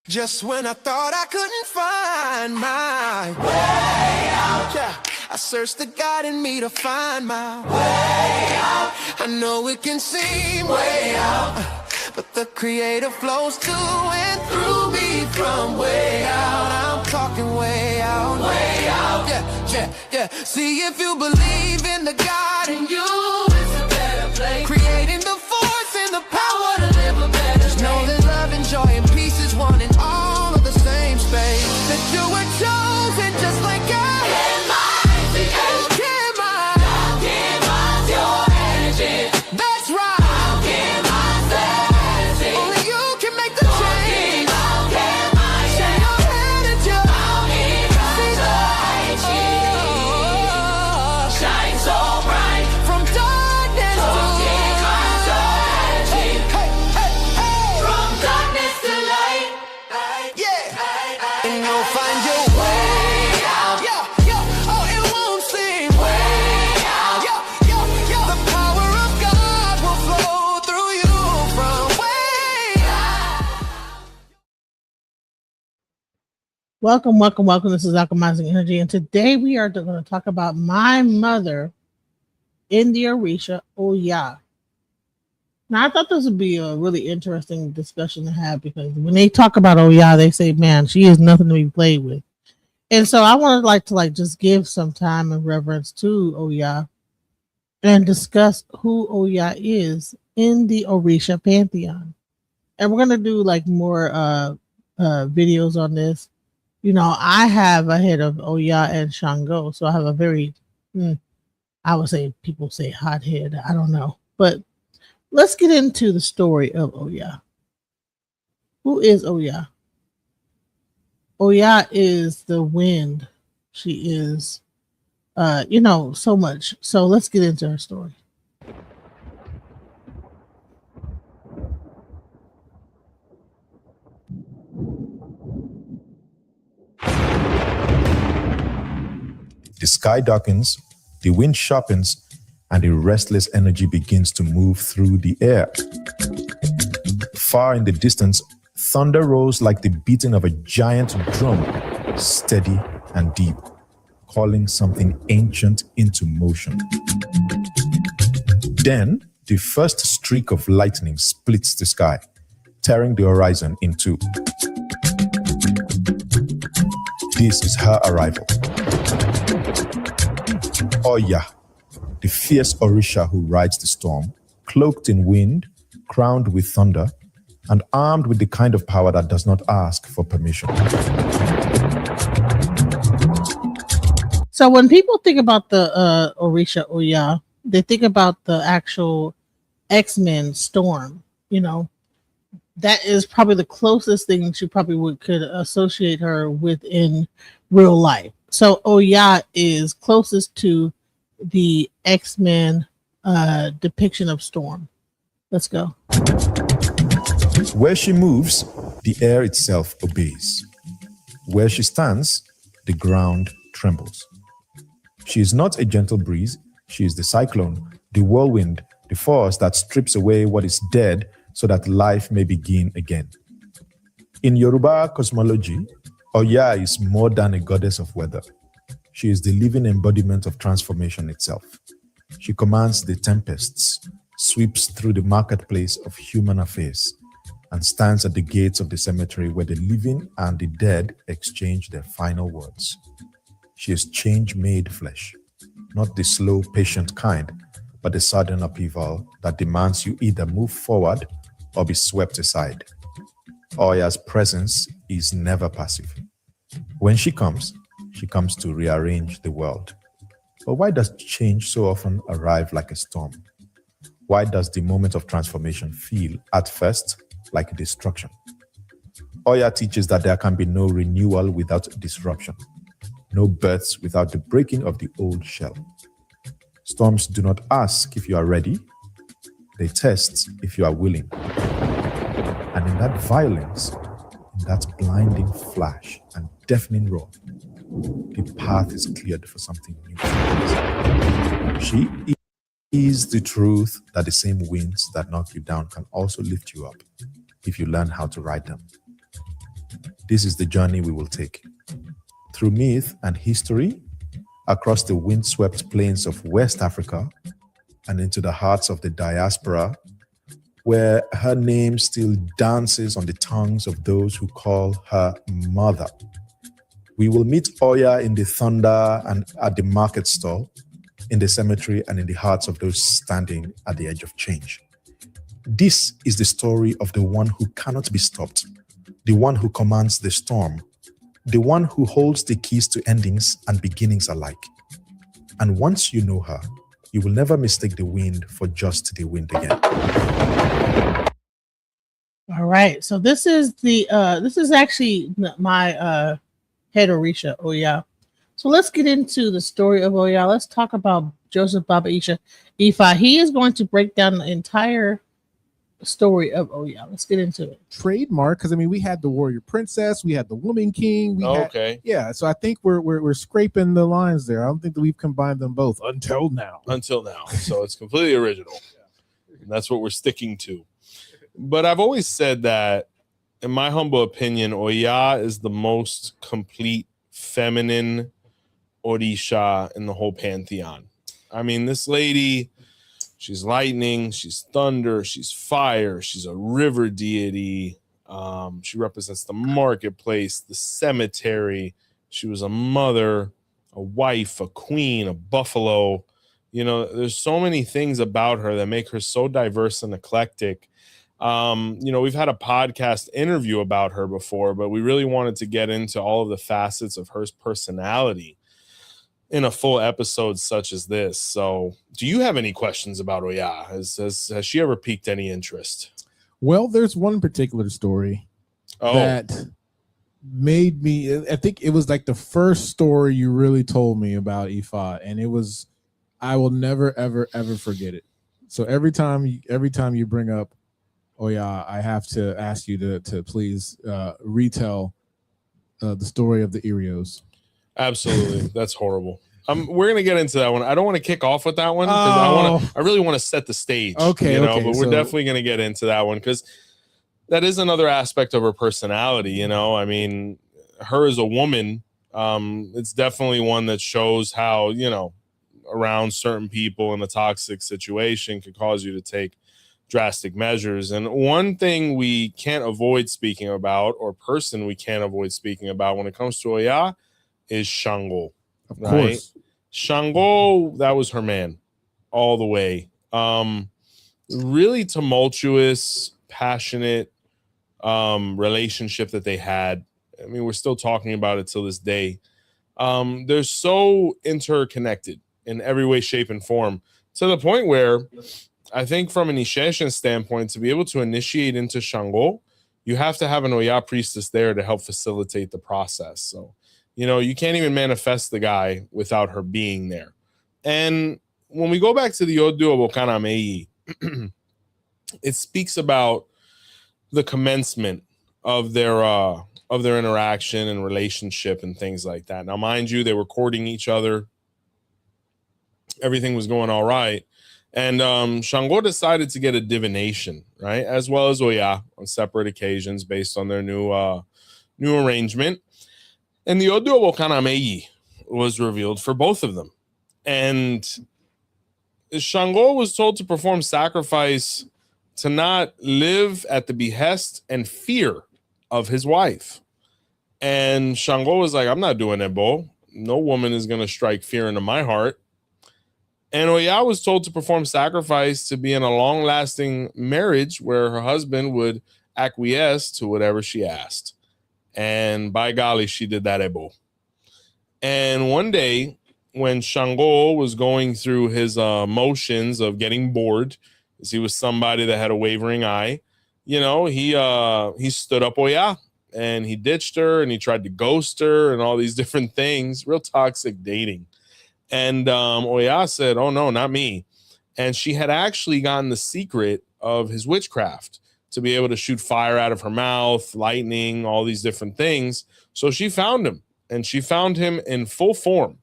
Just when I thought I couldn't find my way out, yeah, I searched the God in me to find my way out. I know it can seem way out, but the Creator flows to and through me from way out. I'm talking way out, yeah, yeah, yeah. See, if you believe in the God in you, it's a better place. Creating the force and the power to live a better. Just know that love and joy and peace is one in all of the same space. That you were chosen just like God. Can mine, can mine. How can mine your energy? That's right. How can mine say? Only you can make the change. How can mine shine your head at you? How can mine shine so bright from darkness to light. Hey, hey, hey, hey. From darkness to light. Yeah. And you'll find your way out. Yeah, yeah. Oh, it won't seem way out. Yeah, yeah, yeah. The power of God will flow through you from way out. Welcome. This is Alchemizing Energy, and today we are going to talk about my mother in the Orisha, OYA. Now, I thought this would be a really interesting discussion to have because when they talk about OYA, they say, "Man, she is nothing to be played with." And so I wanted to just give some time and reverence to OYA and discuss who OYA is in the Orisha pantheon. And we're gonna do more videos on this. You know, I have a head of OYA and Shango, so I have a very, I would say people say hot head. I don't know, but let's get into the story of OYA. Who is OYA? OYA is the wind. She is, so much. So let's get into her story. The sky darkens, the wind sharpens, and a restless energy begins to move through the air. Far in the distance, thunder rolls like the beating of a giant drum, steady and deep, calling something ancient into motion. Then, the first streak of lightning splits the sky, tearing the horizon in two. This is her arrival. OYA, the fierce Orisha who rides the storm, cloaked in wind, crowned with thunder, and armed with the kind of power that does not ask for permission. So when people think about the Orisha OYA, they think about the actual X-Men Storm. You know, that is probably the closest thing you probably could associate her with in real life. So OYA is closest to the X-Men depiction of Storm. Let's go. Where she moves, the air itself obeys. Where she stands, the ground trembles. She is not a gentle breeze. She is the cyclone, the whirlwind, the force that strips away what is dead so that life may begin again. In Yoruba cosmology, OYA is more than a goddess of weather. She is the living embodiment of transformation itself. She commands the tempests, sweeps through the marketplace of human affairs, and stands at the gates of the cemetery where the living and the dead exchange their final words. She is change-made flesh, not the slow, patient kind, but the sudden upheaval that demands you either move forward or be swept aside. OYA's presence is never passive. When she comes to rearrange the world. But why does change so often arrive like a storm? Why does the moment of transformation feel, at first, like destruction? OYA teaches that there can be no renewal without disruption, no births without the breaking of the old shell. Storms do not ask if you are ready, they test if you are willing. And in that violence, in that blinding flash and deafening roar, the path is cleared for something new. She is the truth that the same winds that knock you down can also lift you up if you learn how to ride them. This is the journey we will take. Through myth and history, across the windswept plains of West Africa, and into the hearts of the diaspora, where her name still dances on the tongues of those who call her mother. We will meet Oya in the thunder and at the market stall, in the cemetery, and in the hearts of those standing at the edge of change. This is the story of the one who cannot be stopped, the one who commands the storm, the one who holds the keys to endings and beginnings alike. And once you know her, you will never mistake the wind for just the wind again. All right. So this is actually my head Orisha, Oya. So let's get into the story of Oya. Let's talk about Joseph Baba Isha Ifa. He is going to break down the entire story of Oya. Let's get into it. Trademark, because I mean, we had the warrior princess, we had the woman king. Okay. Yeah, so I think we're scraping the lines there. I don't think that we've combined them both until now. So it's completely original. And that's what we're sticking to. But I've always said that, in my humble opinion, Oya is the most complete feminine Orisha in the whole pantheon. I mean, this lady, she's lightning, she's thunder, she's fire, she's a river deity. She represents the marketplace, the cemetery. She was a mother, a wife, a queen, a buffalo. You know, there's so many things about her that make her so diverse and eclectic. You know, we've had a podcast interview about her before, but we really wanted to get into all of the facets of her personality in a full episode such as this. So do you have any questions about Oya? Has she ever piqued any interest? Well, there's one particular story that made me, I think it was like the first story you really told me about Ifa, and it was, I will never, ever, ever forget it. So every time you bring up Oya, I have to ask you to please retell the story of the Irios. Absolutely. That's horrible. We're gonna get into that one. I don't want to kick off with that one because I really want to set the stage. Okay, but we're definitely gonna get into that one because that is another aspect of her personality. You know, I mean, her as a woman, it's definitely one that shows how, you know, around certain people in a toxic situation could cause you to take drastic measures. And one thing we can't avoid speaking about, or person we can't avoid speaking about when it comes to Oya, is Shango. Of course. Shango, that was her man all the way. Really tumultuous, passionate relationship that they had. I mean, we're still talking about it till this day. They're so interconnected in every way, shape, and form, to the point where I think from an Isheshan standpoint, to be able to initiate into Shango, you have to have an Oya priestess there to help facilitate the process. So, you know, you can't even manifest the guy without her being there. And when we go back to the Odu Obokana Mei, it speaks about the commencement of their interaction and relationship and things like that. Now, mind you, they were courting each other. Everything was going all right. And Shango decided to get a divination, right? As well as Oya on separate occasions based on their new arrangement. And the Odu Obokana Mei was revealed for both of them. And Shango was told to perform sacrifice to not live at the behest and fear of his wife. And Shango was like, I'm not doing it, Bo. No woman is going to strike fear into my heart. And Oya was told to perform sacrifice to be in a long-lasting marriage where her husband would acquiesce to whatever she asked. And by golly, she did that, Ebo. And one day, when Shango was going through his motions of getting bored, as he was somebody that had a wavering eye, you know, he stood up Oya and he ditched her and he tried to ghost her and all these different things. Real toxic dating. And Oya said, oh, no, not me. And she had actually gotten the secret of his witchcraft to be able to shoot fire out of her mouth, lightning, all these different things. So she found him, and she found him in full form.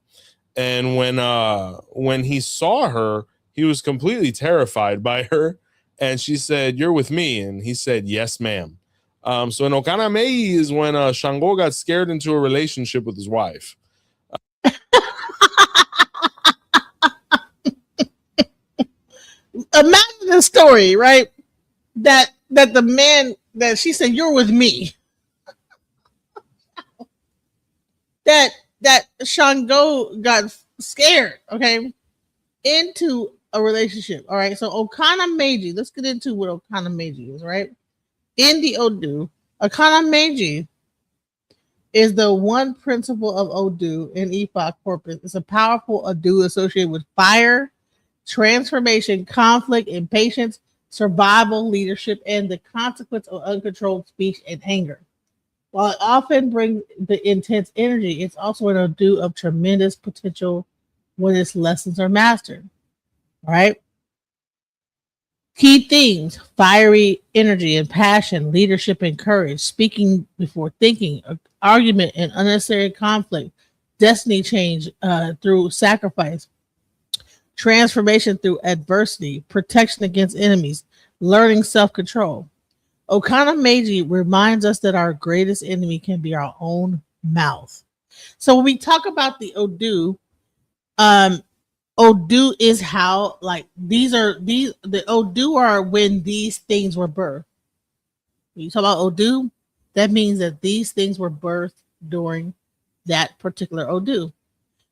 And when he saw her, he was completely terrified by her. And she said, you're with me. And he said, yes, ma'am. So in Okana Mei is when Shango got scared into a relationship with his wife. Imagine the story, right? That the man that she said, "You're with me." That Shango got scared, okay, into a relationship. All right. So Okana Meiji, let's get into what Okana Meiji is, right? In the Odu, Okana Meiji is the one principle of Odu in Ifa corpus. It's a powerful Odu associated with fire, transformation, conflict, impatience, survival, leadership, and the consequence of uncontrolled speech and anger. While it often brings the intense energy, it's also an Odu of tremendous potential when its lessons are mastered. Right? Key themes: fiery energy and passion, leadership and courage, speaking before thinking, argument and unnecessary conflict, destiny change through sacrifice, transformation through adversity, protection against enemies, learning self control. Okana Meiji reminds us that our greatest enemy can be our own mouth. So when we talk about the Odu, um, Odu is how, like, the Odu are when these things were birthed. When you talk about Odu, that means that these things were birthed during that particular Odu.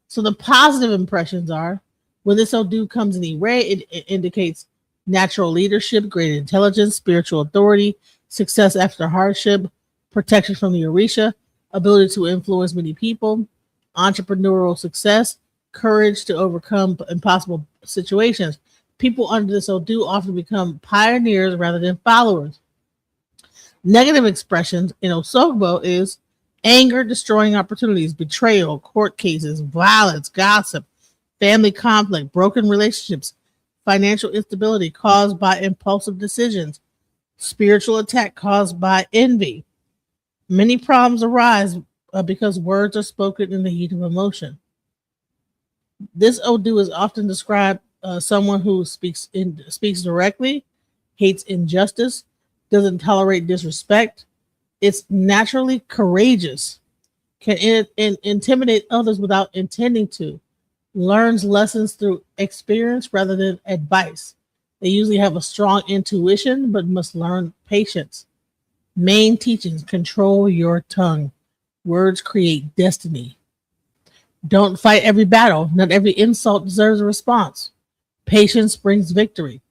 So the positive impressions are when this Odu comes in Ray, it indicates natural leadership, great intelligence, spiritual authority, success after hardship, protection from the Orisha, ability to influence many people, entrepreneurial success, courage to overcome impossible situations. People under this Odu often become pioneers rather than followers. Negative expressions in Osogbo is anger, destroying opportunities, betrayal, court cases, violence, gossip, family conflict, broken relationships, financial instability caused by impulsive decisions, spiritual attack caused by envy. Many problems arise because words are spoken in the heat of emotion. This Odu is often described someone who speaks directly, hates injustice, doesn't tolerate disrespect. It's naturally courageous, can intimidate others without intending to, learns lessons through experience rather than advice. They usually have a strong intuition, but must learn patience. Main teachings: control your tongue. Words create destiny. Don't fight every battle. Not every insult deserves a response. Patience brings victory.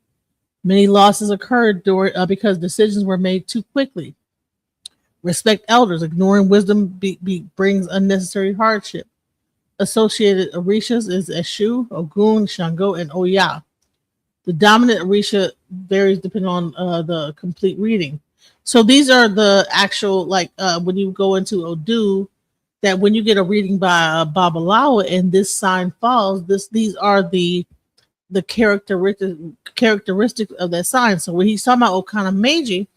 Many losses occurred because decisions were made too quickly. Respect elders. Ignoring wisdom brings unnecessary hardship. Associated Orishas is Eshu, Ogun, Shango, and Oya. The dominant Orisha varies depending on the complete reading. So these are the actual, like, when you go into Odu, that when you get a reading by Babalawo and this sign falls, these are the characteristics of that sign. So when he's talking about Okana Meiji,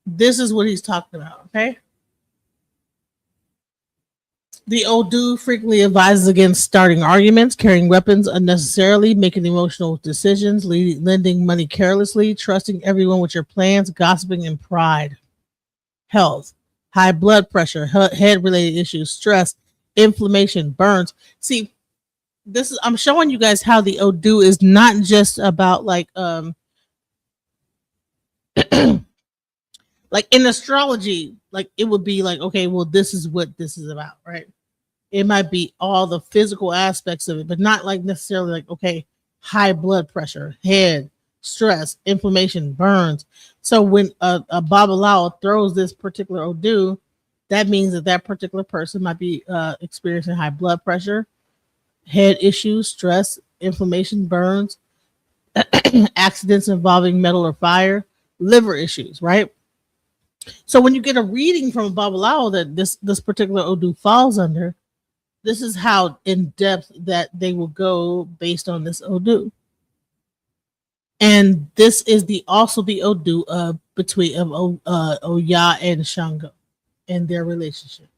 this is what he's talking about. Okay. The Odu frequently advises against starting arguments, carrying weapons unnecessarily, making emotional decisions, lending money carelessly, trusting everyone with your plans, gossiping, and pride. Health: high blood pressure, head-related issues, stress, inflammation, burns. See, I'm showing you guys how the Odu is not just about like like in astrology, like it would be like, okay, well, this is what this is about, right? It might be all the physical aspects of it, but not like necessarily like, okay, high blood pressure, head, stress, inflammation, burns. So when a Babalawo throws this particular Odu, that means that particular person might be experiencing high blood pressure, head issues, stress, inflammation, burns, accidents involving metal or fire, liver issues, right? So when you get a reading from a Babalawo that this particular Odu falls under, this is how in depth that they will go based on this Odu. And this is also the Odu between Oya and Shango and their relationship.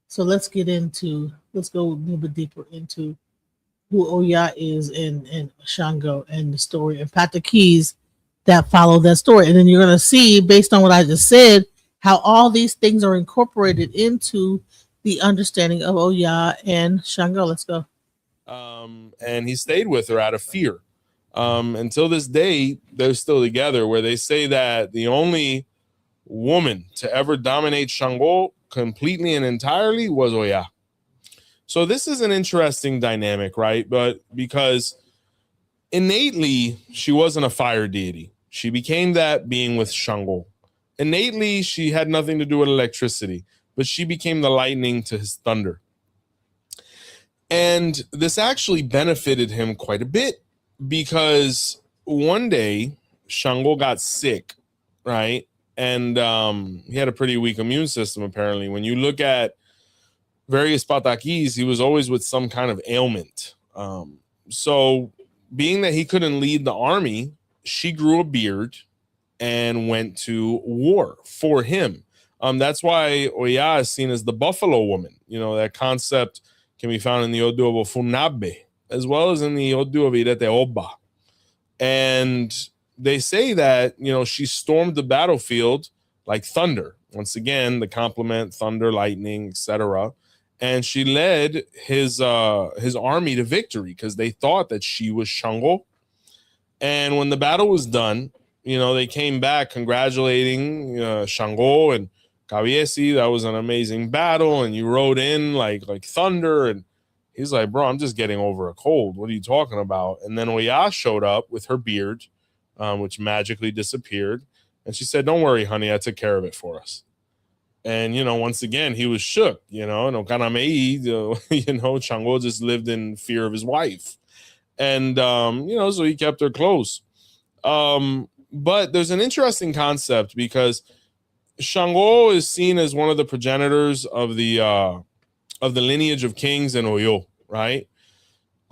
So let's go a little bit deeper into who Oya is and Shango and the story. And Patakis that follow that story. And then you're going to see, based on what I just said, how all these things are incorporated into the understanding of Oya and Shango. Let's go. And he stayed with her out of fear. Until this day, they're still together, where they say that the only woman to ever dominate Shango completely and entirely was Oya. So this is an interesting dynamic, right? But because innately, she wasn't a fire deity. She became that being with Shango. Innately, she had nothing to do with electricity, but she became the lightning to his thunder. And this actually benefited him quite a bit, because one day Shango got sick, right? And he had a pretty weak immune system, apparently. When you look at various patakis, he was always with some kind of ailment. So being that he couldn't lead the army, she grew a beard and went to war for him. That's why Oya is seen as the buffalo woman. You know, that concept can be found in the Odu of Ofunabe, as well as in the Odu of Irete Oba. And they say that, you know, she stormed the battlefield like thunder. Once again, the complement, thunder, lightning, etc. And she led his army to victory, because they thought that she was Shango. And when the battle was done, you know, they came back congratulating Shango and Kabiesi. That was an amazing battle, and you rode in like thunder. And he's like, bro, I'm just getting over a cold. What are you talking about? And then Oya showed up with her beard, which magically disappeared. And she said, don't worry, honey, I took care of it for us. And, you know, once again, he was shook, you know, no Kanamei, you know, Shango just lived in fear of his wife. And, you know, so he kept her close. But there's an interesting concept, because Shango is seen as one of the progenitors of the lineage of kings in Oyo, right?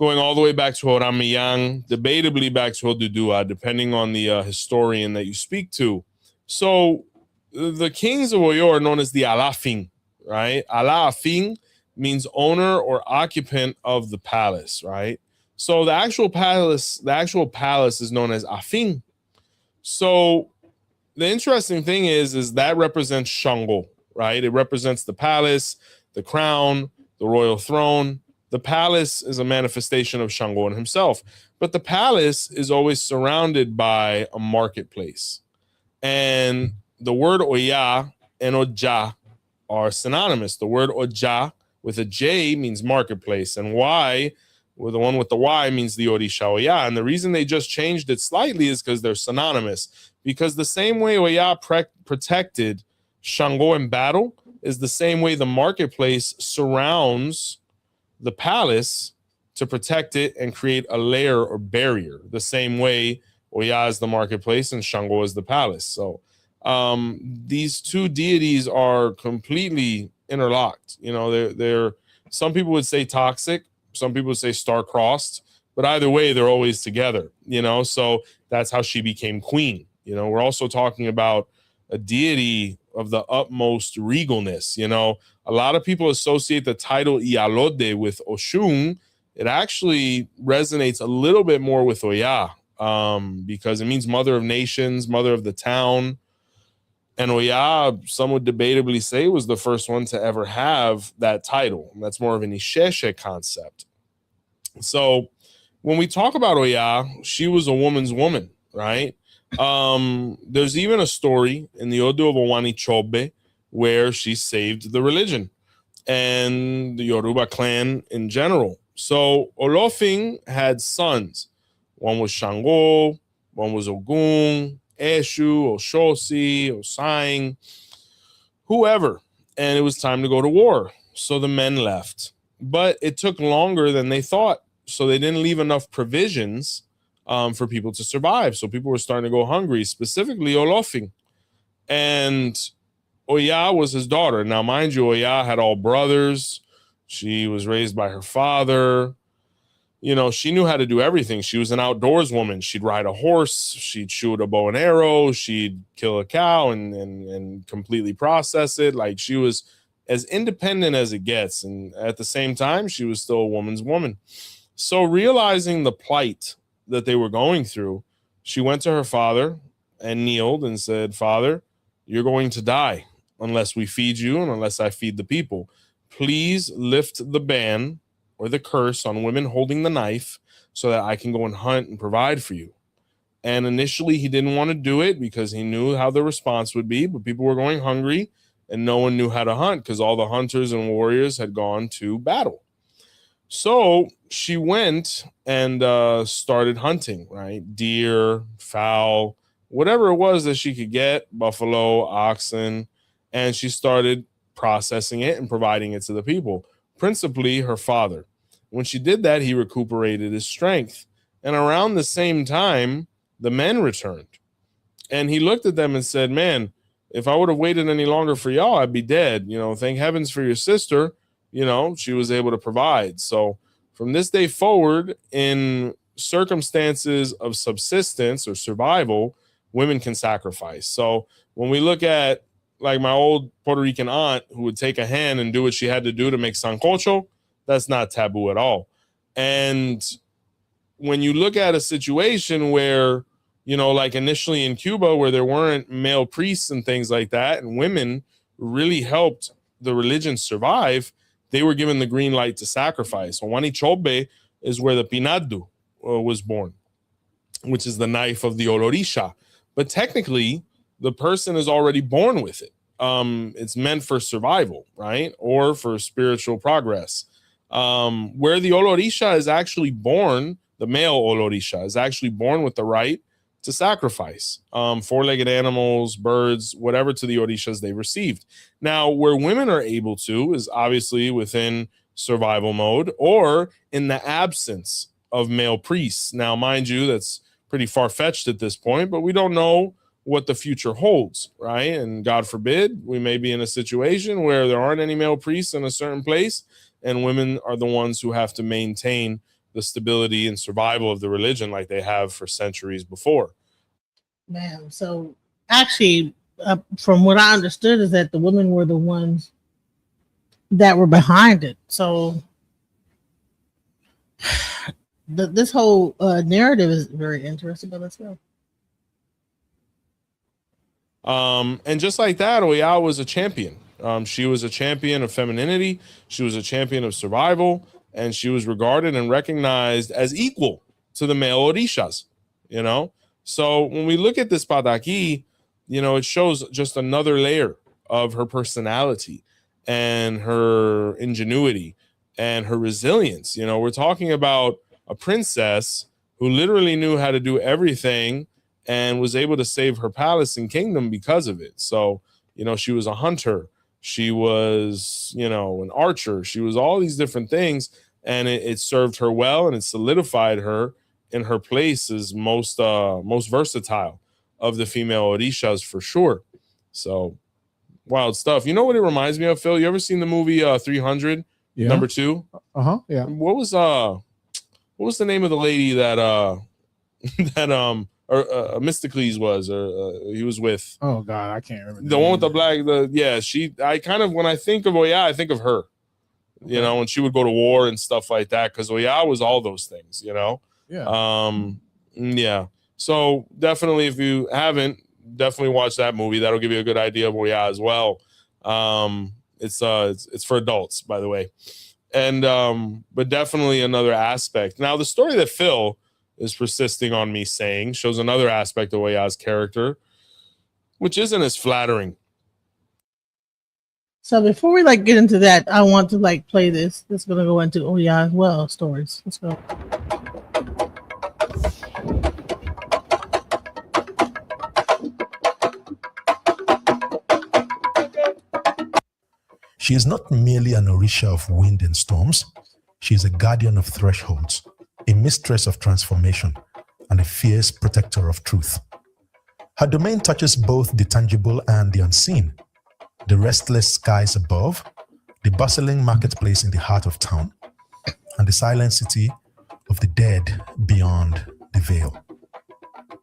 Going all the way back to Oramiyang, debatably back to Odudua, depending on the historian that you speak to. So the kings of Oyo are known as the Alafin, right? Alafin means owner or occupant of the palace, right? So the actual palace is known as Afin. So the interesting thing is that represents Shango, right? It represents the palace, the crown, the royal throne. The palace is a manifestation of Shango and himself, but the palace is always surrounded by a marketplace. And the word Oya and Oja are synonymous. The word Oja with a J means marketplace, and Y, with the one with the Y, means the Orisha Oya. And the reason they just changed it slightly is because they're synonymous. Because the same way Oya protected Shango in battle is the same way the marketplace surrounds the palace to protect it and create a layer or barrier. The same way Oya is the marketplace and Shango is the palace. So these two deities are completely interlocked. You know, they're some people would say toxic, some people would say star-crossed, but either way, they're always together, you know? So that's how she became queen. You know, we're also talking about a deity of the utmost regalness. You know, a lot of people associate the title Iyalode with Oshun. It actually resonates a little bit more with Oya, because it means mother of nations, mother of the town. And Oya, some would debatably say, was the first one to ever have that title. That's more of an Isheshe concept. So when we talk about Oya, she was a woman's woman, right? There's even a story in the Odu of Owani Chobe where she saved the religion and the Yoruba clan in general. So Olofin had sons. One was Shango, one was Ogun, Eshu, Oshosi, Osaing, whoever. And it was time to go to war. So the men left. But it took longer than they thought. So they didn't leave enough provisions for people to survive. So people were starting to go hungry, specifically Olofin. And Oya was his daughter. Now, mind you, Oya had all brothers. She was raised by her father. You know, she knew how to do everything. She was an outdoors woman. She'd ride a horse. She'd shoot a bow and arrow. She'd kill a cow and completely process it. Like, she was as independent as it gets. And at the same time, she was still a woman's woman. So realizing the plight that they were going through, she went to her father and kneeled and said, "Father, you're going to die unless we feed you and unless I feed the people. Please lift the ban or the curse on women holding the knife so that I can go and hunt and provide for you." And initially he didn't want to do it because he knew how the response would be, but people were going hungry and no one knew how to hunt because all the hunters and warriors had gone to battle. So she went and started hunting, right? Deer, fowl, whatever it was that she could get, buffalo, oxen, and she started processing it and providing it to the people, principally her father. When she did that, he recuperated his strength. And around the same time, the men returned. And he looked at them and said, "Man, if I would have waited any longer for y'all, I'd be dead. You know, thank heavens for your sister. You know, she was able to provide." So from this day forward, in circumstances of subsistence or survival, women can sacrifice. So when we look at like my old Puerto Rican aunt who would take a hen and do what she had to do to make sancocho, that's not taboo at all. And when you look at a situation where, you know, like initially in Cuba, where there weren't male priests and things like that, and women really helped the religion survive, they were given the green light to sacrifice. Huanichobe is where the pinadu was born, which is the knife of the Olorisha. But technically, the person is already born with it. It's meant for survival, right? Or for spiritual progress. Where the Olorisha is actually born, the male Olorisha is actually born with the right to sacrifice four-legged animals, birds, whatever to the Orishas they received. Now, where women are able to is obviously within survival mode or in the absence of male priests. Now, mind you, that's pretty far-fetched at this point, but we don't know what the future holds, right? And God forbid, we may be in a situation where there aren't any male priests in a certain place, and women are the ones who have to maintain the stability and survival of the religion like they have for centuries before. Man, so actually, from what I understood is that the women were the ones that were behind it. So this whole narrative is very interesting, but let's go. And just like that, OYA was a champion. She was a champion of femininity. She was a champion of survival. And she was regarded and recognized as equal to the male Orishas, you know? So when we look at this Pataki, you know, it shows just another layer of her personality and her ingenuity and her resilience. You know, we're talking about a princess who literally knew how to do everything and was able to save her palace and kingdom because of it. So, you know, she was a hunter. She was, you know, an archer. She was all these different things. And it served her well, and it solidified her in her place as most versatile of the female Orishas for sure. So wild stuff. You know what it reminds me of, Phil? You ever seen the movie 300, number 2? Yeah. What was the name of the lady that Mysticles was, or he was with? Oh God, I can't remember. The one with the black, I kind of, when I think of OYA, I think of her. You know, and she would go to war and stuff like that, because OYA was all those things, you know? Yeah. Yeah. So definitely, if you haven't, definitely watch that movie. That'll give you a good idea of OYA as well. It's for adults, by the way. And but definitely another aspect. Now, the story that Phil is persisting on me saying shows another aspect of OYA's character, which isn't as flattering. So before we get into that, I want to play this. This is gonna go into OYA as well stories. Let's go. She is not merely an Orisha of wind and storms. She is a guardian of thresholds, a mistress of transformation, and a fierce protector of truth. Her domain touches both the tangible and the unseen. The restless skies above, the bustling marketplace in the heart of town, and the silent city of the dead beyond the veil.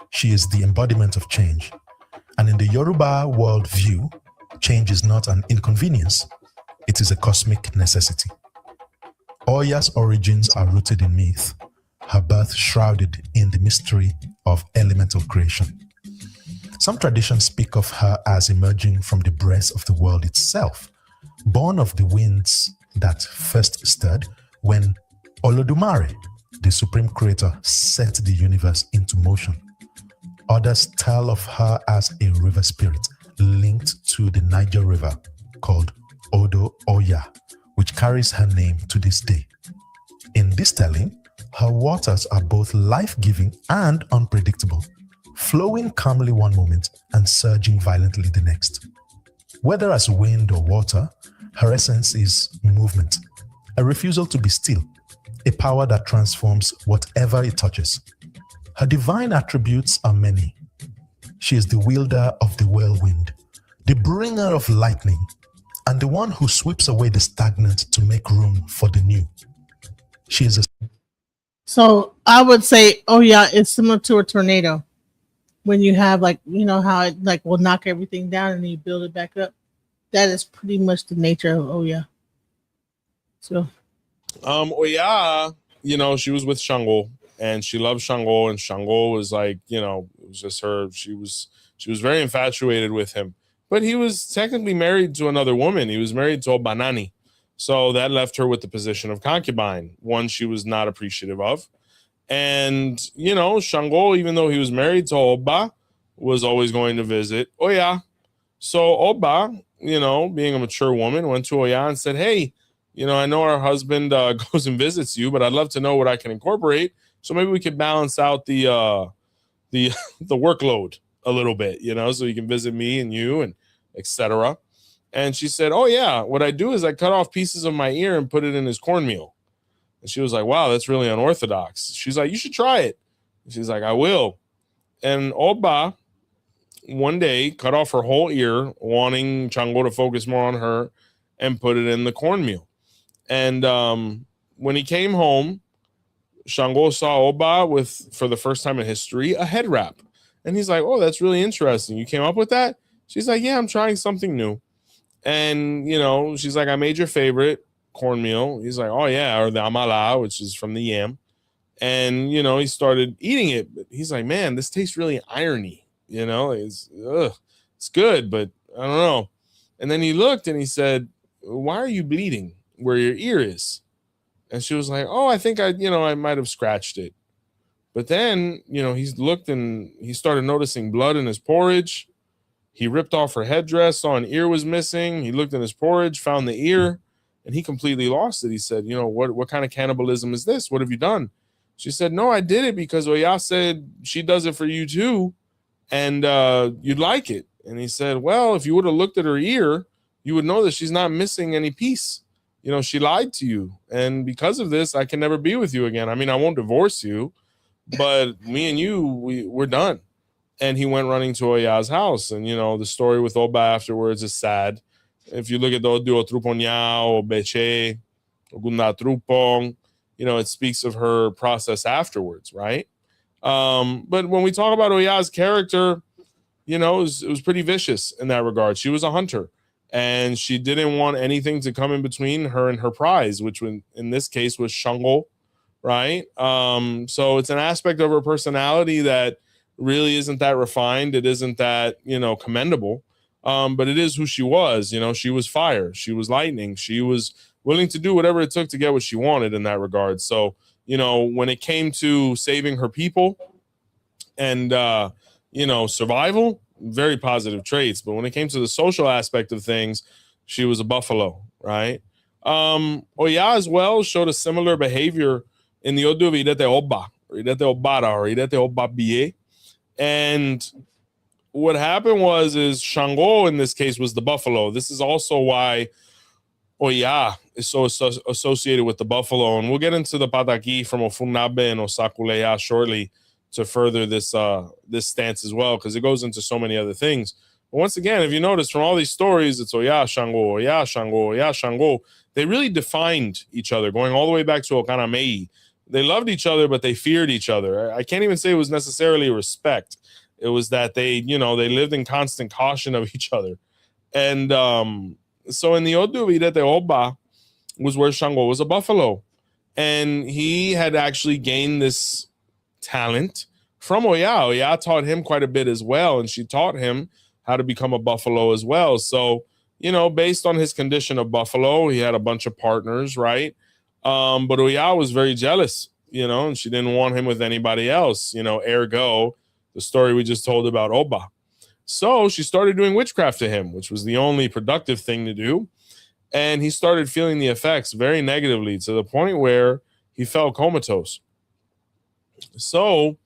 She is the embodiment of change, and in the Yoruba worldview, change is not an inconvenience, it is a cosmic necessity. Oya's origins are rooted in myth. her birth shrouded in the mystery of elemental creation. Some traditions speak of her as emerging from the breast of the world itself, born of the winds that first stirred when Olodumare, the supreme creator, set the universe into motion. Others tell of her as a river spirit linked to the Niger River called OYA, which carries her name to this day. In this telling, her waters are both life-giving and unpredictable, flowing calmly one moment and surging violently the next. Whether as wind or water, her essence is movement, a refusal to be still, a power that transforms whatever it touches. Her divine attributes are many. She is the wielder of the whirlwind, the bringer of lightning, and the one who sweeps away the stagnant to make room for the new. She is a... So I would say, oh yeah, it's similar to a tornado. When you have like, you know how it like will knock everything down and then you build it back up. That is pretty much the nature of OYA. So OYA, you know, she was with Shango and she loved Shango, and Shango was like, you know, it was just her. She was very infatuated with him. But he was technically married to another woman. He was married to Obanani. So that left her with the position of concubine, one she was not appreciative of. And, you know, Shango, even though he was married to Oba, was always going to visit Oya. So Oba, you know, being a mature woman, went to Oya and said, hey, you know, I know our husband goes and visits you, but I'd love to know what I can incorporate. So maybe we could balance out the the workload a little bit, you know, so you can visit me and you and etc. And she said, oh yeah, what I do is I cut off pieces of my ear and put it in his cornmeal. And she was like, wow, that's really unorthodox. She's like, you should try it. And she's like, I will. And Oba one day cut off her whole ear, wanting Chango to focus more on her, and put it in the cornmeal. And when he came home, Shango saw Oba with, for the first time in history, a head wrap. And he's like, oh, that's really interesting. You came up with that? She's like, yeah, I'm trying something new. And, you know, she's like, I made your favorite cornmeal. He's like, oh, yeah, or the amala, which is from the yam. And, you know, he started eating it. But he's like, man, this tastes really irony. You know, it's good, but I don't know. And then he looked and he said, why are you bleeding where your ear is? And she was like, oh, I think I might have scratched it. But then, you know, he's looked and he started noticing blood in his porridge. He ripped off her headdress, saw an ear was missing. He looked in his porridge, found the ear, and he completely lost it. He said, you know, what kind of cannibalism is this? What have you done? She said, no, I did it because Oya said she does it for you too, and you'd like it. And he said, well, if you would have looked at her ear, you would know that she's not missing any piece. You know, she lied to you. And because of this, I can never be with you again. I mean, I won't divorce you, but me and you, we're done. And he went running to Oya's house. And, you know, the story with Oba afterwards is sad. If you look at the Odio Truponya or Beche or Gunda Trupong, you know, it speaks of her process afterwards, right? But when we talk about Oya's character, you know, it was pretty vicious in that regard. She was a hunter, and she didn't want anything to come in between her and her prize, which in this case was Shango, right? So it's an aspect of her personality that really isn't that refined. It isn't that, you know, commendable. But it is who she was. You know, she was fire. She was lightning. She was willing to do whatever it took to get what she wanted in that regard. So, you know, when it came to saving her people and, you know, survival, very positive traits. But when it came to the social aspect of things, she was a buffalo, right? Oya as well showed a similar behavior in the Odu of Irete Oba, or Irete Obara, or Irete Oba Biye. And what happened is Shango in this case was the buffalo. This is also why Oya is so associated with the buffalo. And we'll get into the Pataki from Ofunabe and Osakuleya shortly to further this this stance as well, because it goes into so many other things. But once again, if you notice from all these stories, it's Oya, Shango, Oya, Shango, Oya, Shango. They really defined each other, going all the way back to Okanamei. They loved each other, but they feared each other. I can't even say it was necessarily respect. It was that they, you know, they lived in constant caution of each other. And so in the Odu Irete Oba was where Shango was a buffalo. And he had actually gained this talent from OYA. OYA taught him quite a bit as well, and she taught him how to become a buffalo as well. So, based on his condition of buffalo, he had a bunch of partners, right? But OYA was very jealous, and she didn't want him with anybody else, ergo the story we just told about Oba. So she started doing witchcraft to him, which was the only productive thing to do. And he started feeling the effects very negatively to the point where he fell comatose. So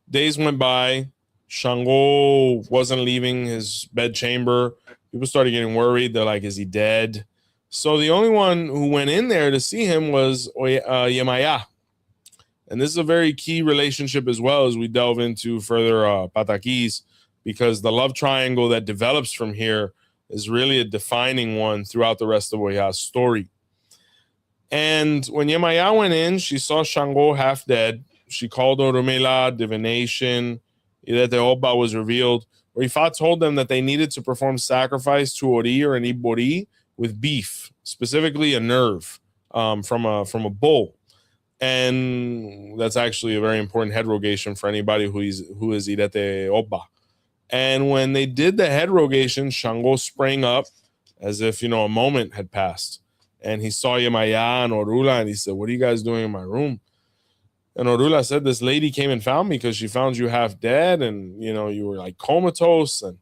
days went by. Shango wasn't leaving his bedchamber. People started getting worried. They're like, is he dead? So the only one who went in there to see him was Yemaya. And this is a very key relationship as well as we delve into further Patakis, because the love triangle that develops from here is really a defining one throughout the rest of OYA's story. And when Yemaya went in, she saw Shango half dead. She called Orumela, divination, that Oba was revealed. Ifa told them that they needed to perform sacrifice to Ori or an Ibori with beef, specifically a nerve from a bull. And that's actually a very important head rogation for anybody who is Irete Oba. And when they did the head rogation, Shango sprang up as if, a moment had passed. And he saw Yemaya and Orula, and he said, what are you guys doing in my room? And Orula said, this lady came and found me because she found you half dead, and, you were like comatose, and,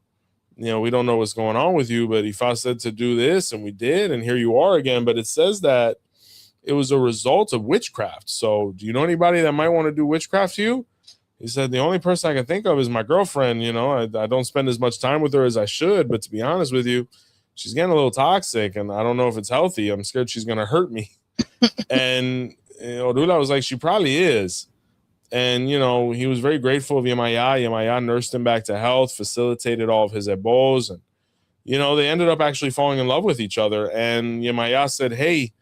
we don't know what's going on with you, but Ifa said to do this, and we did, and here you are again. But it says that it was a result of witchcraft. So do you know anybody that might want to do witchcraft to you? He said, the only person I can think of is my girlfriend. I don't spend as much time with her as I should, but to be honest with you, she's getting a little toxic, and I don't know if it's healthy. I'm scared she's going to hurt me. And Orula was like, she probably is. And, he was very grateful of Yemaya. Yemaya nursed him back to health, facilitated all of his ebos. And, they ended up actually falling in love with each other. And Yemaya said, hey,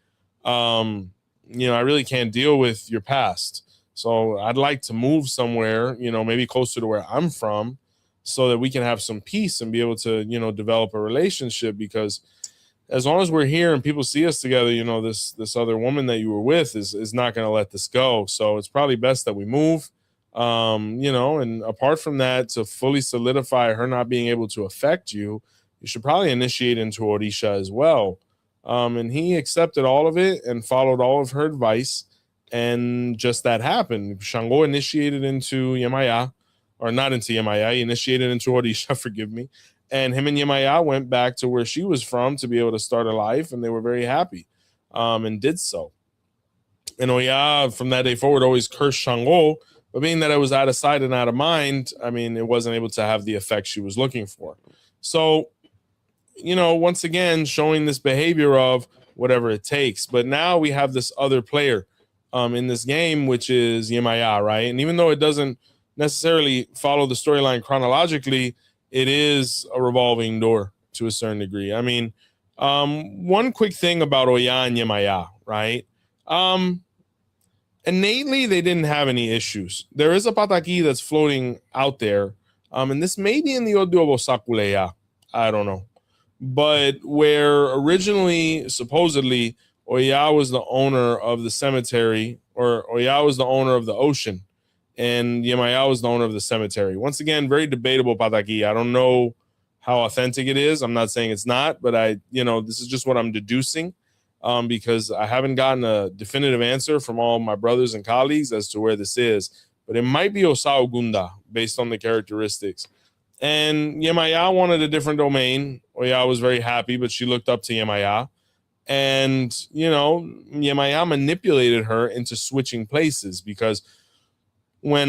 I really can't deal with your past. So I'd like to move somewhere, maybe closer to where I'm from, so that we can have some peace and be able to, develop a relationship. Because as long as we're here and people see us together, this other woman that you were with is not going to let this go. So it's probably best that we move, and apart from that, to fully solidify her not being able to affect you, you should probably initiate into Orisha as well. And he accepted all of it and followed all of her advice. And just that happened. Shango initiated into Yemaya, or not into Yemaya, he initiated into Orisha, forgive me. And him and Yemaya went back to where she was from to be able to start a life, and they were very happy and did so. And Oya, from that day forward, always cursed Shango, but being that it was out of sight and out of mind, it wasn't able to have the effect she was looking for. So, once again, showing this behavior of whatever it takes. But now we have this other player in this game, which is Yemaya, right? And even though it doesn't necessarily follow the storyline chronologically, it is a revolving door to a certain degree. One quick thing about Oya and Yemaya, right? Innately, they didn't have any issues. There is a pataki that's floating out there, and this may be in the Oduobo Sakuleya. I don't know. But where originally, supposedly, Oya was the owner of the cemetery, or Oya was the owner of the ocean, and Yemaya was the owner of the cemetery. Once again, very debatable pataki. I don't know how authentic it is. I'm not saying it's not, but this is just what I'm deducing, because I haven't gotten a definitive answer from all my brothers and colleagues as to where this is. But it might be Osao Gunda based on the characteristics. And Yemaya wanted a different domain. Oya was very happy, but she looked up to Yemaya. And, Yemaya manipulated her into switching places, because when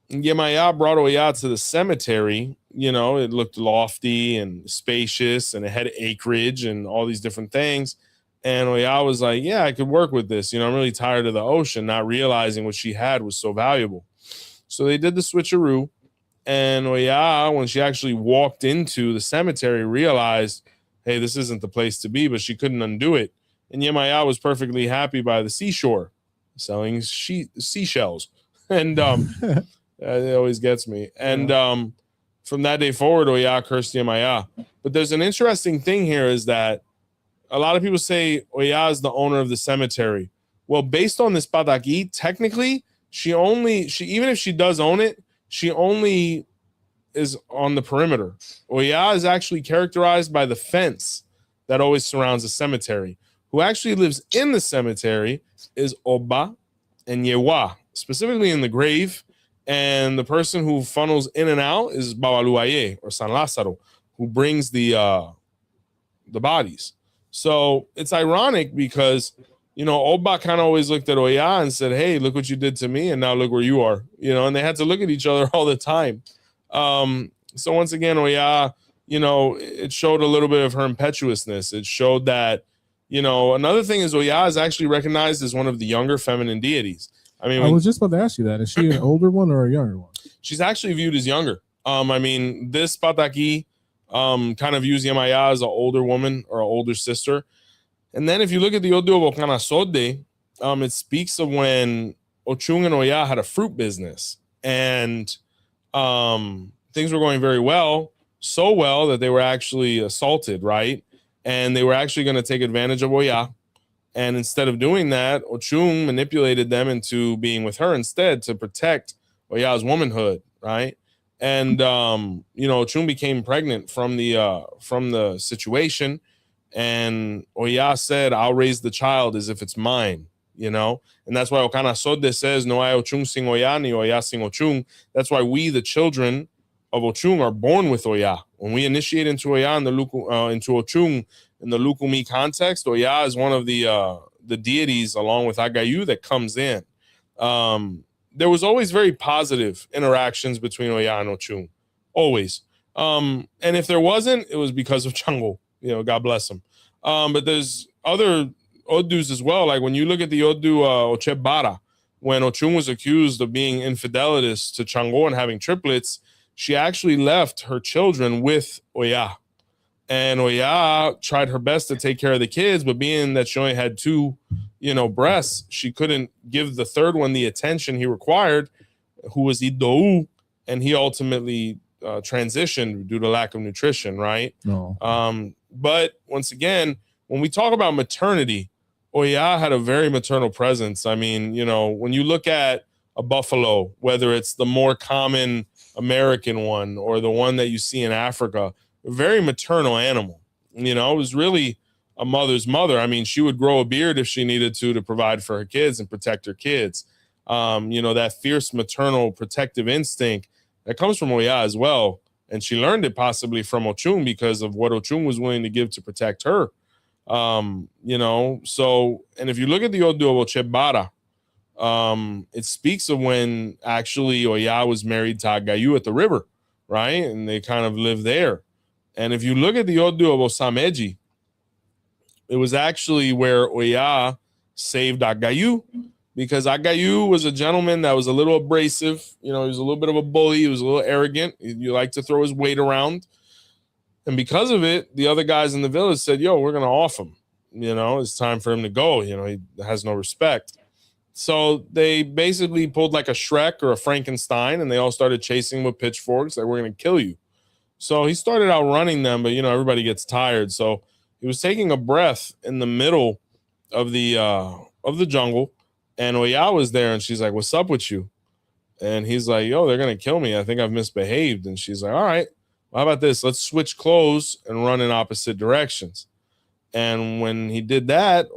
Yemaya brought Oya to the cemetery, it looked lofty and spacious, and it had acreage and all these different things. And Oya was like, yeah, I could work with this. I'm really tired of the ocean, not realizing what she had was so valuable. So they did the switcheroo. And Oya, when she actually walked into the cemetery, realized, hey, this isn't the place to be, but she couldn't undo it. And Yemaya was perfectly happy by the seashore, selling seashells. And it always gets me. And from that day forward, Oya cursed Yemaya. But there's an interesting thing here, is that a lot of people say Oya is the owner of the cemetery. Well, based on this pataki, technically, she even if she does own it, she only is on the perimeter. Oya is actually characterized by the fence that always surrounds the cemetery. Who actually lives in the cemetery is Oba and Yewa, specifically in the grave. And the person who funnels in and out is Babaluaye or San Lázaro, who brings the bodies. So it's ironic because, Oba kind of always looked at Oya and said, hey, look what you did to me, and now look where you are, and they had to look at each other all the time. So once again, Oya, it showed a little bit of her impetuousness. It showed that, another thing is Oya is actually recognized as one of the younger feminine deities. I mean, I was just about to ask you that. Is she an older one or a younger one? She's actually viewed as younger. This pataki kind of views Yemaya as an older woman or an older sister. And then if you look at the Odu of Okanasode, it speaks of when Ochung and Oya had a fruit business. And things were going very well, so well that they were actually assaulted, right? And they were actually going to take advantage of Oya. And instead of doing that, Ochung manipulated them into being with her instead to protect Oya's womanhood, right? And Ochung became pregnant from the situation, and Oya said, "I'll raise the child as if it's mine," and that's why Okana Sode says, "No hay Ochung sin Oya, ni Oya sin Ochung." That's why we, the children of Ochung, are born with Oya. When we initiate into Oya into Ochung in the Lukumi context, Oya is one of the deities along with Agayu that comes in. There was always very positive interactions between Oya and Ochung, always. And if there wasn't, it was because of Chango. God bless him. But there's other Odus as well. Like when you look at the Odu Ochebara, when Ochung was accused of being infidelitous to Chango and having triplets, she actually left her children with Oya. And Oya tried her best to take care of the kids, but being that she only had two, breasts, she couldn't give the third one the attention he required, who was Idou, and he ultimately transitioned due to lack of nutrition, right? No. But once again, when we talk about maternity, Oya had a very maternal presence. I mean, when you look at a buffalo, whether it's the more common American one or the one that you see in Africa, a very maternal animal. It was really a mother's mother. I mean, she would grow a beard if she needed to provide for her kids and protect her kids. That fierce maternal protective instinct that comes from Oya as well. And she learned it possibly from Ochung because of what Ochung was willing to give to protect her. So, and if you look at the Odu of Ochebara, it speaks of when actually Oya was married to Agayu at the river, right? And they kind of lived there. And if you look at the Odu of Osameji, it was actually where Oya saved Agayu, because Agayu was a gentleman that was a little abrasive. He was a little bit of a bully. He was a little arrogant. He liked to throw his weight around. And because of it, the other guys in the village said, yo, we're going to off him. It's time for him to go. He has no respect. So they basically pulled like a Shrek or a Frankenstein, and they all started chasing him with pitchforks. Like, we're going to kill you. So he started outrunning them, but, everybody gets tired. So he was taking a breath in the middle of the jungle, and Oya was there, and she's like, what's up with you? And he's like, yo, they're going to kill me. I think I've misbehaved. And she's like, all right, well, how about this? Let's switch clothes and run in opposite directions. And when he did that,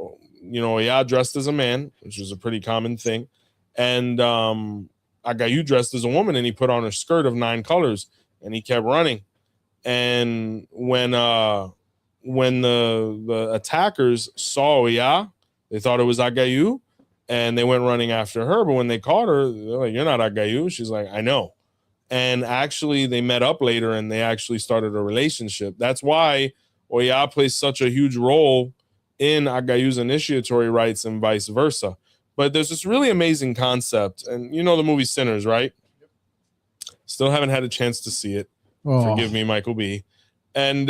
Oya dressed as a man, which was a pretty common thing. And Agayu dressed as a woman, and he put on a skirt of 9 colors, and he kept running. And when the attackers saw Oya, they thought it was Agayu, and they went running after her. But when they caught her, they're like, you're not Agayu. She's like, I know. And actually, they met up later, and they actually started a relationship. That's why Oya plays such a huge role in Agayu's initiatory rites and vice versa. But there's this really amazing concept. And the movie Sinners, right? Still haven't had a chance to see it. Oh. Forgive me, Michael B. And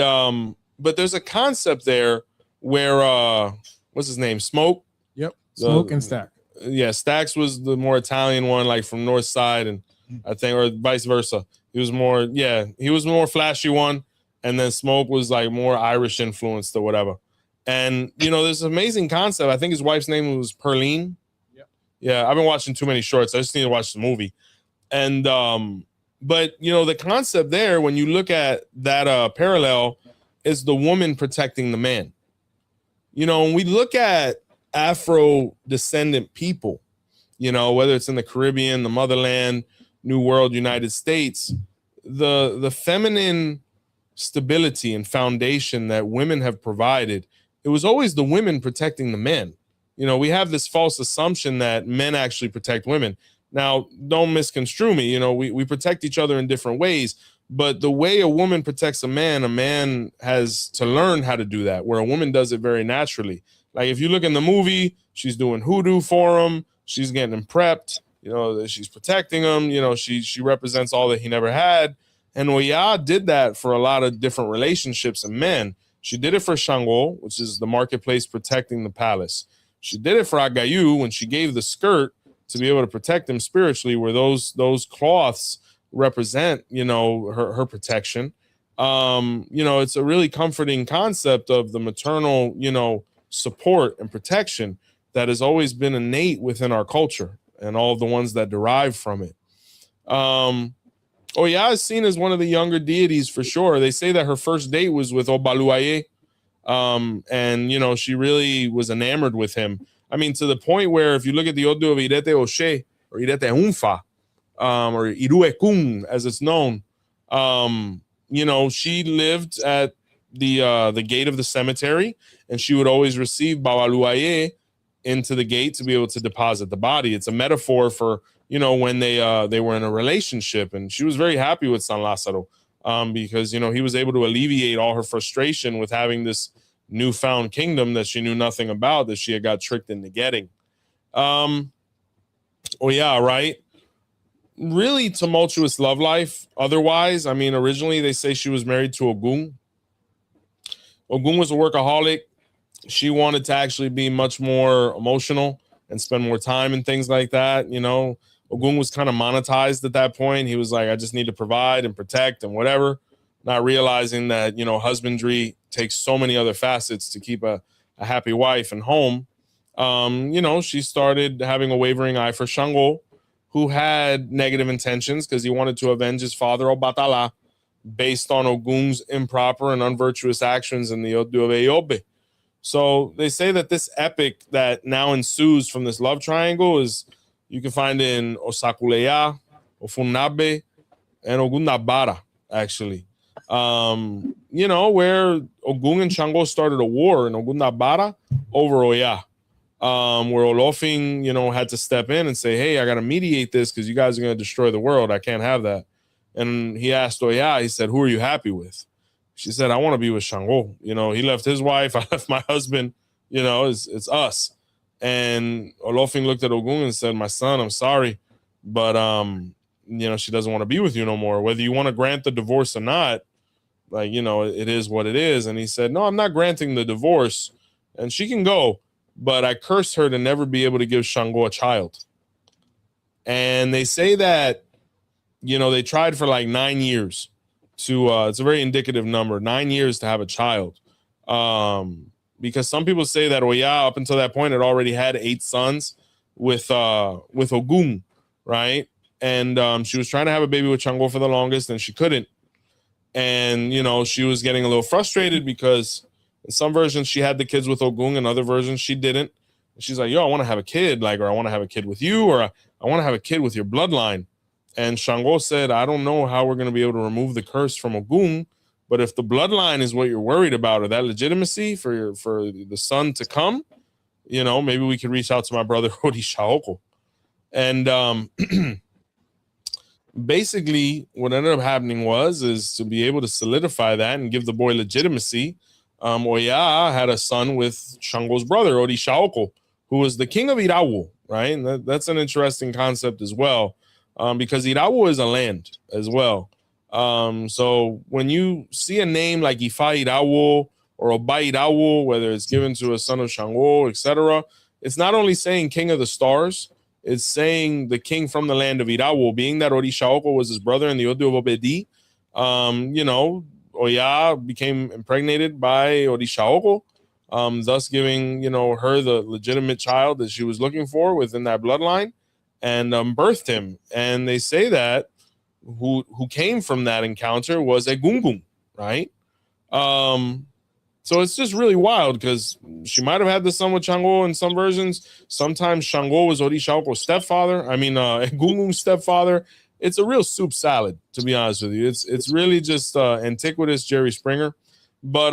but there's a concept there where what's his name? Smoke? Yep. Smoke and Stack. Yeah, Stacks was the more Italian one, like from North Side, and I think, or vice versa. He was more flashy one, and then Smoke was like more Irish influenced or whatever. And, you know, there's an amazing concept. I think his wife's name was Perline. Yep. Yeah, I've been watching too many shorts. I just need to watch the movie. And, but, you know, the concept there, when you look at that parallel, is the woman protecting the man. You know, when we look at Afro-descendant people, you know, whether it's in the Caribbean, the motherland, New World, United States, the feminine stability and foundation that women have provided, it was always the women protecting the men. You know, we have this false assumption that men actually protect women. Now, don't misconstrue me. You know, we protect each other in different ways, but the way a woman protects a man has to learn how to do that, where a woman does it very naturally. Like if you look in the movie, she's doing hoodoo for him. She's getting him prepped. You know, she's protecting him. You know, she represents all that he never had. And OYA did that for a lot of different relationships and men. She did it for Shango, which is the marketplace protecting the palace. She did it for Agayu when she gave the skirt to be able to protect him spiritually, where those cloths represent, you know, her protection. You know, it's a really comforting concept of the maternal, you know, support and protection that has always been innate within our culture and all of the ones that derive from it. Oya is seen as one of the younger deities for sure. They say that her first date was with Obaluaye. And, you know, she really was enamored with him. I mean, to the point where if you look at the Odu of Irete Oshe or Irete Unfa, or Iruekun, as it's known, you know, she lived at the gate of the cemetery, and she would always receive Babaluaye into the gate to be able to deposit the body. It's a metaphor for, you know, when they were in a relationship, and she was very happy with San Lázaro because, you know, he was able to alleviate all her frustration with having this newfound kingdom that she knew nothing about, that she had got tricked into getting. Oh yeah, right. Really tumultuous love life. Otherwise, I mean, originally they say she was married to Ogun. Ogun was a workaholic. She wanted to actually be much more emotional and spend more time and things like that. You know, Ogun was kind of monetized at that point. He was like, I just need to provide and protect and whatever, not realizing that, you know, husbandry takes so many other facets to keep a happy wife and home. You know, she started having a wavering eye for Shango, who had negative intentions because he wanted to avenge his father, Obatala, based on Ogun's improper and unvirtuous actions in the Odu of Eyobe. So they say that this epic that now ensues from this love triangle is, you can find in Osakuleya, Ofunabe, and Ogundabara, actually. You know, where Ogun and Shango started a war in Ogundabara over Oya. Where Olofin, you know, had to step in and say, hey, I got to mediate this because you guys are going to destroy the world. I can't have that. And he asked Oya, he said, who are you happy with? She said, I want to be with Shango. You know, he left his wife. I left my husband. You know, it's us. And Olofin looked at Ogun and said, my son, I'm sorry, but, you know, she doesn't want to be with you no more. Whether you want to grant the divorce or not, like, you know, it is what it is. And he said, no, I'm not granting the divorce. And she can go. But I cursed her to never be able to give Shango a child. And they say that, you know, they tried for like 9 years to, it's a very indicative number, 9 years to have a child. Because some people say that Oya, up until that point, had already had 8 sons with Ogun, right? And she was trying to have a baby with Shango for the longest, and she couldn't. And, you know, she was getting a little frustrated because in some versions she had the kids with Ogun, and other versions she didn't. And she's like, yo, I want to have a kid, like, or I want to have a kid with you, or I want to have a kid with your bloodline. And Shango said, I don't know how we're going to be able to remove the curse from Ogun, but if the bloodline is what you're worried about, or that legitimacy for the son to come, you know, maybe we could reach out to my brother Orishaoko. And basically what ended up happening is to be able to solidify that and give the boy legitimacy, Oya had a son with Shango's brother, Orishaoko, who was the king of Irawu, right? And that's an interesting concept as well, because Irawu is a land as well. So when you see a name like Ifa Irawu or Oba Irawu, whether it's given to a son of Shango, etc., it's not only saying king of the stars, it's saying the king from the land of Irawu, being that Orishaoko was his brother in the Odu of Obedi. You know, Oya became impregnated by Orishaoko. thus giving, her the legitimate child that she was looking for within that bloodline, and birthed him. And they say that who came from that encounter was a Gungun, right? So it's just really wild because she might have had the son with Shango in some versions. Sometimes Shango was Orisha Oko's stepfather. Gungun's stepfather. It's a real soup salad, to be honest with you. It's really just antiquitous Jerry Springer. But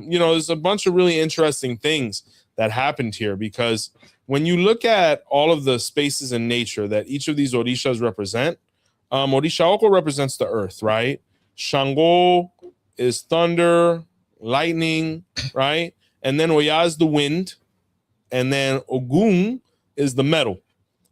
there's a bunch of really interesting things that happened here, because when you look at all of the spaces in nature that each of these Orishas represent, Orisha Oko represents the earth, right? Shango is thunder, lightning, right? And then Oya is the wind, and then Ogun is the metal.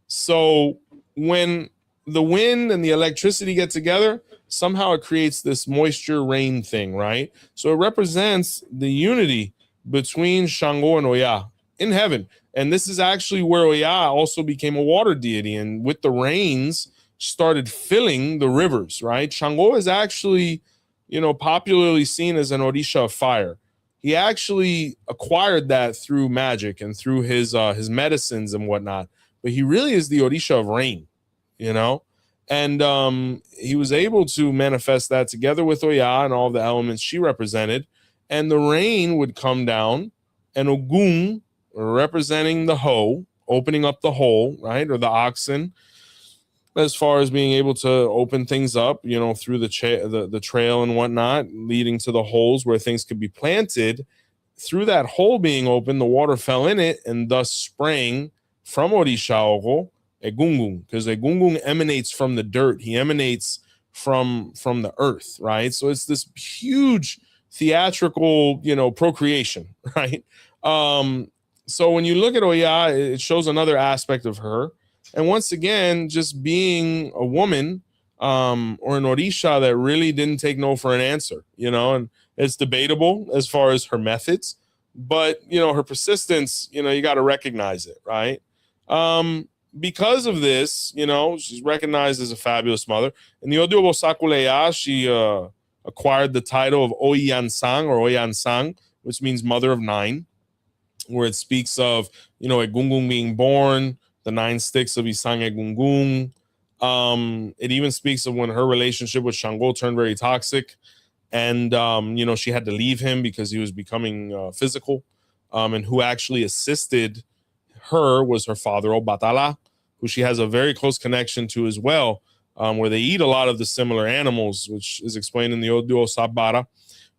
So when the wind and the electricity get together, somehow it creates this moisture rain thing, right? So it represents the unity between Shango and Oya in heaven. And this is actually where Oya also became a water deity, and with the rains started filling the rivers, right? Shango is actually, popularly seen as an Orisha of fire. He actually acquired that through magic and through his medicines and whatnot, but he really is the Orisha of rain, and he was able to manifest that together with Oya and all the elements she represented, and the rain would come down, and Ogun, representing the hoe, opening up the hole, right, or the oxen, as far as being able to open things up, through the trail and whatnot, leading to the holes where things could be planted. Through that hole being open, the water fell in it, and thus sprang from Orisha Oko a gungun, because a gungun emanates from the dirt. He emanates from the earth, right? So it's this huge theatrical, procreation, right? So when you look at Oya, it shows another aspect of her. And once again, just being a woman or an Orisha that really didn't take no for an answer, and it's debatable as far as her methods, but, her persistence, you got to recognize it, right? Because of this, she's recognized as a fabulous mother. In the Odio Bosakuleya, she acquired the title of Oyansang or Oyansang, which means mother of nine, where it speaks of, a Gungun being born, the 9 sticks of Isang Egungun. It even speaks of when her relationship with Shango turned very toxic, and she had to leave him because he was becoming physical. And who actually assisted her was her father, Obatala, who she has a very close connection to as well, where they eat a lot of the similar animals, which is explained in the Oduo Sabara.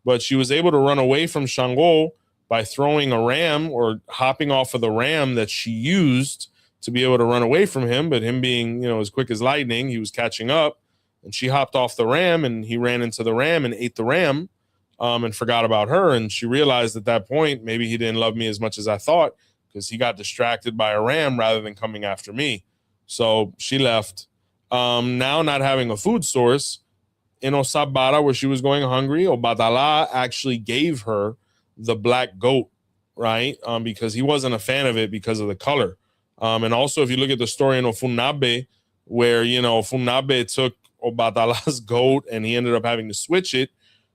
But she was able to run away from Shango by throwing a ram or hopping off of the ram that she used to be able to run away from him. But him being, as quick as lightning, he was catching up, and she hopped off the ram, and he ran into the ram and ate the ram, and forgot about her. And she realized at that point, maybe he didn't love me as much as I thought, because he got distracted by a ram rather than coming after me. So she left. Now not having a food source, in Osabara, where she was going hungry, Obadala actually gave her the black goat, right? Because he wasn't a fan of it because of the color. And also, if you look at the story in Ofunabe, where, Ofunabe took Obadala's goat and he ended up having to switch it,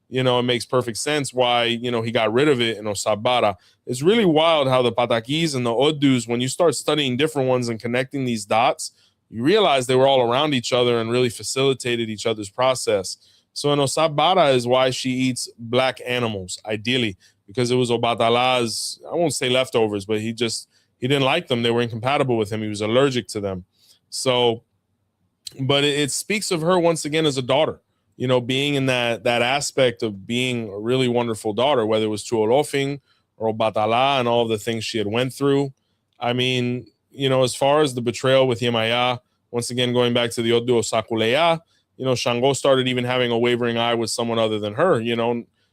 it makes perfect sense why, he got rid of it in Osabara. It's really wild how the Patakis and the Odus, when you start studying different ones and connecting these dots, you realize they were all around each other and really facilitated each other's process. So in Osabara is why she eats black animals, ideally, because it was Obadala's, I won't say leftovers, but he didn't like them. They were incompatible with him. He was allergic to them. So, but it speaks of her once again as a daughter, being in that aspect of being a really wonderful daughter, whether it was to Olofing or Obatala and all of the things she had went through. I mean, as far as the betrayal with Yemaya, once again, going back to the Odu Sakuleya, Shango started even having a wavering eye with someone other than her.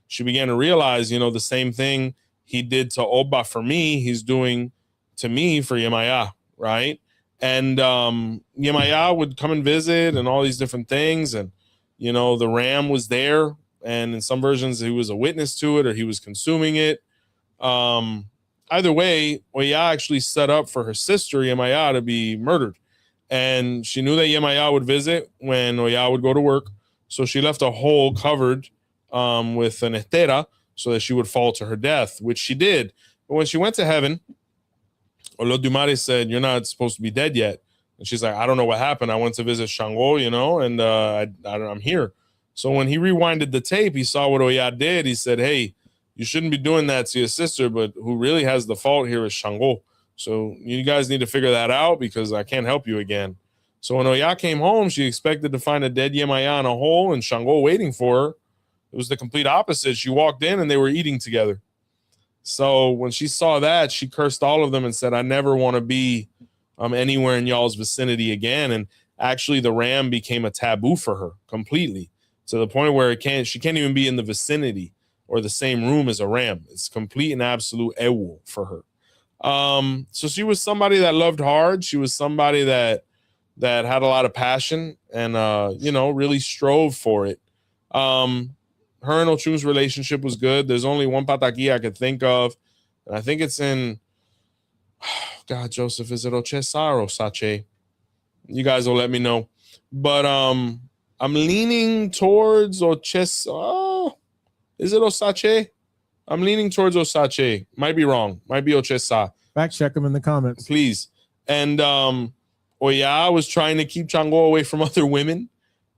She began to realize, the same thing he did to Oba for me, he's doing to me for Yemaya, right? And Yemaya would come and visit and all these different things. And, the ram was there. And in some versions, he was a witness to it or he was consuming it. Either way, Oya actually set up for her sister, Yemaya, to be murdered. And she knew that Yemaya would visit when Oya would go to work. So she left a hole covered with an estera so that she would fall to her death, which she did. But when she went to heaven, Olodumare said, "You're not supposed to be dead yet." And she's like, "I don't know what happened. I went to visit Shango, you know, and I'm here." So when he rewinded the tape, he saw what Oya did. He said, "Hey, you shouldn't be doing that to your sister, but who really has the fault here is Shango. So you guys need to figure that out because I can't help you again." So when Oya came home, she expected to find a dead Yemaya in a hole and Shango waiting for her. It was the complete opposite. She walked in and they were eating together. So when she saw that, she cursed all of them and said, "I never want to be anywhere in y'all's vicinity again." And actually the ram became a taboo for her completely, to the point where she can't even be in the vicinity or the same room as a ram. It's complete and absolute ewu for her. So she was somebody that loved hard. She was somebody that had a lot of passion and really strove for it. Her and Ochun's relationship was good. There's only one pataki I could think of, and I think it's in God, Joseph, is it Ochesa or Osache? You guys will let me know. But I'm leaning towards Ochesa. Oh, is it Osache? I'm leaning towards Osache. Might be wrong. Might be Ochesa. Fact check them in the comments, please. And Oya was trying to keep Chango away from other women,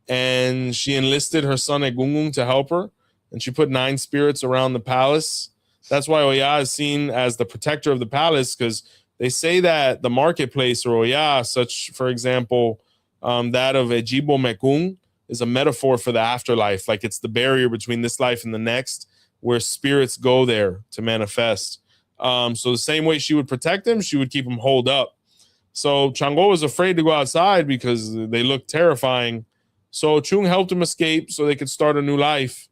and she enlisted her son Egungun to help her, and she put 9 spirits around the palace. That's why Oya is seen as the protector of the palace, because they say that the marketplace or Oya, such, for example, that of Ejibo Mekung, is a metaphor for the afterlife. Like it's the barrier between this life and the next, where spirits go there to manifest. So the same way she would protect him, she would keep him holed up. So Chango was afraid to go outside because they looked terrifying. So Chung helped him escape so they could start a new life.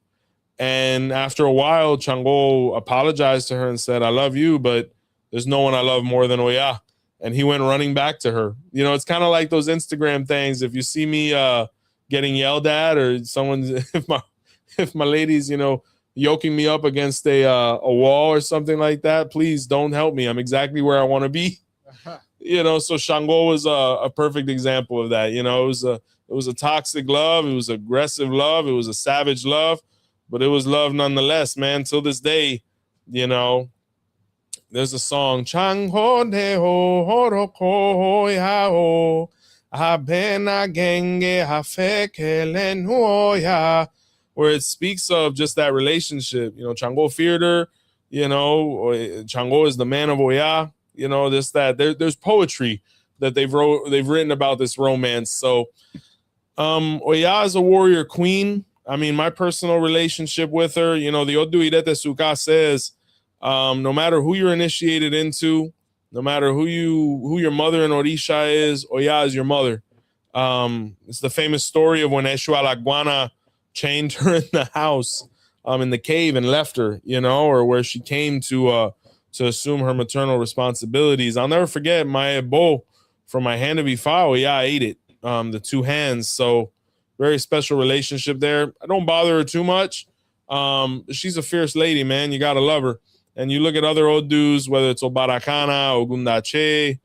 And after a while, Chango apologized to her and said, "I love you, but there's no one I love more than Oya." And he went running back to her. You know, it's kind of like those Instagram things. If you see me getting yelled at, or someone's, if my lady's, yoking me up against a wall or something like that, please don't help me. I'm exactly where I want to be. So Shango was a perfect example of that. It was a toxic love. It was aggressive love. It was a savage love, but it was love nonetheless, man. Till this day, there's a song, Chango neho horoko yao abena genge hafekele nuoya, where it speaks of just that relationship. Chango feared her. Chango is the man of Oya. There's poetry that they've written about this romance. So Oya is a warrior queen. I mean, my personal relationship with her, the Odu Irete Suka says, no matter who you're initiated into, no matter who your mother in Orisha is, Oya is your mother. It's the famous story of when Eshu Alaguana chained her in the house, in the cave, and left her, or where she came to assume her maternal responsibilities. I'll never forget my ebo from my hand to be foul. Yeah, I ate it, the 2 hands. So very special relationship there. I don't bother her too much. She's a fierce lady, man. You got to love her. And you look at other Odus, whether it's Obarakana, Ogundache,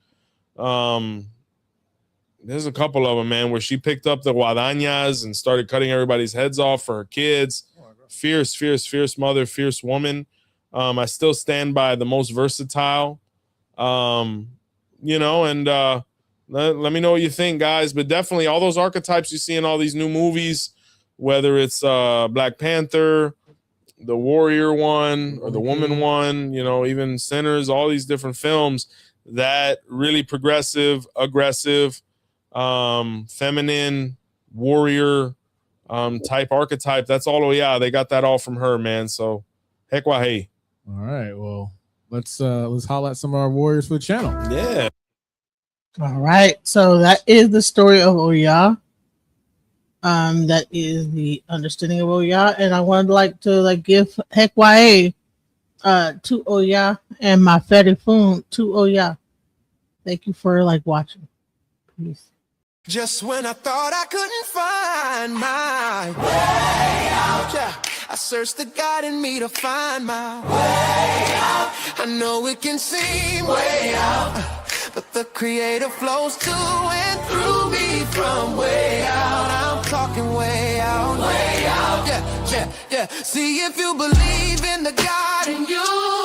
there's a couple of them, man, where she picked up the guadañas and started cutting everybody's heads off for her kids. Fierce, fierce, fierce mother, fierce woman. I still stand by the most versatile, and let me know what you think, guys. But definitely all those archetypes you see in all these new movies, whether it's Black Panther, the warrior one, or the woman one, even Sinners, all these different films, that really progressive, aggressive, feminine, warrior type archetype. That's all. Yeah, they got that all from her, man. So heck wah hey. All right, well, let's holler at some of our warriors for the channel. Yeah. All right, so that is the story of Oya. That is the understanding of Oya, and I would to give Hekwae to Oya and my Fetty Foon to Oya. Thank you for watching. Peace. Just when I thought I couldn't find my way out, yeah, I searched the God in me to find my way out. I know it can seem way out, but the Creator flows to and through me from way out. I'm talking way out, yeah, yeah, yeah. See, if you believe in the God in you,